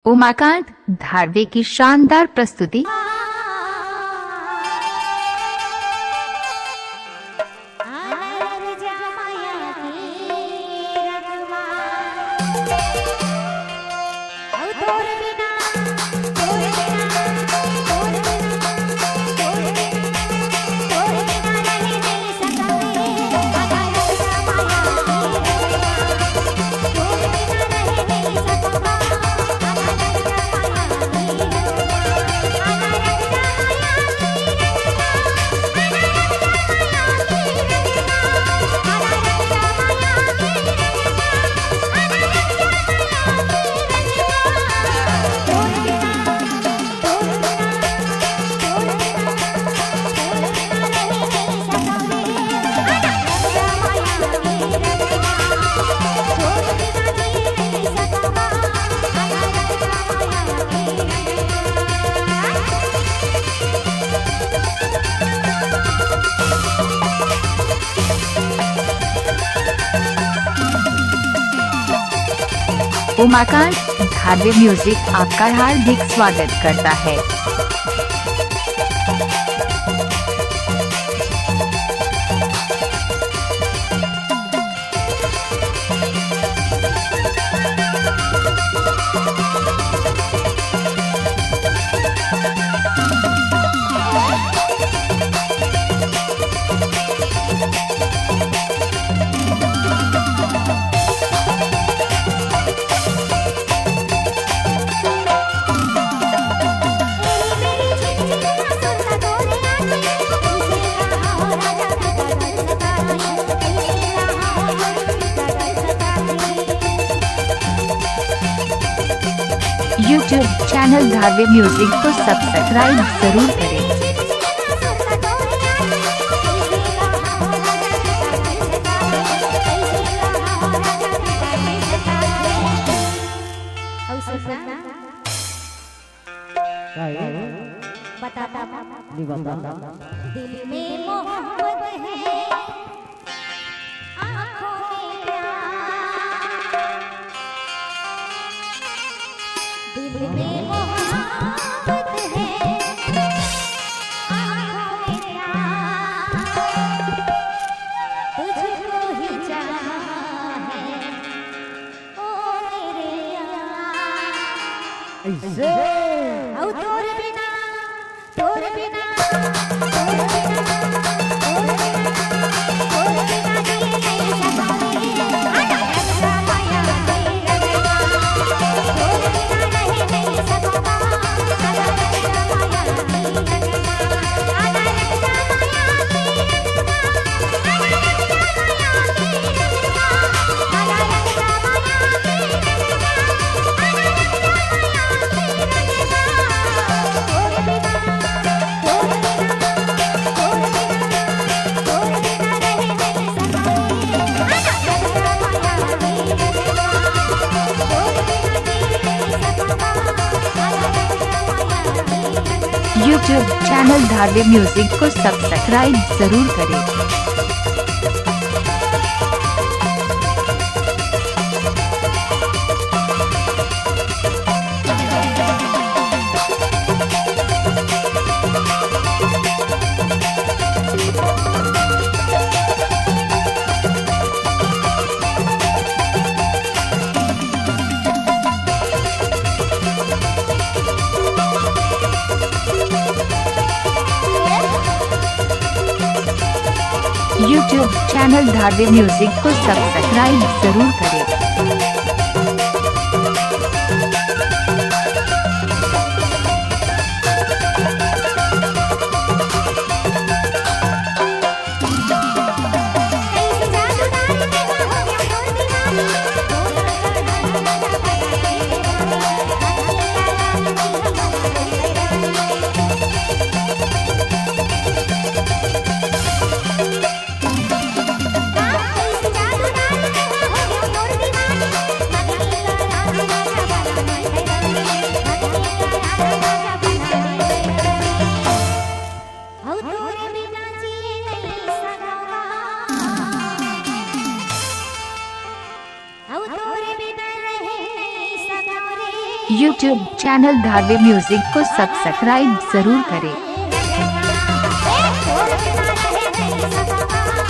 उमाकांत धारवे की शानदार प्रस्तुति। उमाकांत धारवे म्यूजिक आपका हार्दिक स्वागत करता है। यूट्यूब चैनल धारवे म्यूजिक को सब्सक्राइब जरूर करें। दिल में मोहब्बत है, आँखों में प्यार, दिल में मोहब्बत है, आँखों में प्यार, तुझको ही चाहा है ओ मेरे यार। ऐसे औ तोर बिना यूट्यूब चैनल धारवे म्यूजिक को सब्सक्राइब जरूर करें। यूट्यूब चैनल धारवे म्यूजिक को सब्सक्राइब जरूर करें। जादू डाल यूट्यूब चैनल धावे म्यूजिक को सब्सक्राइब जरूर करें। तोर बिना रहे नहीं सकता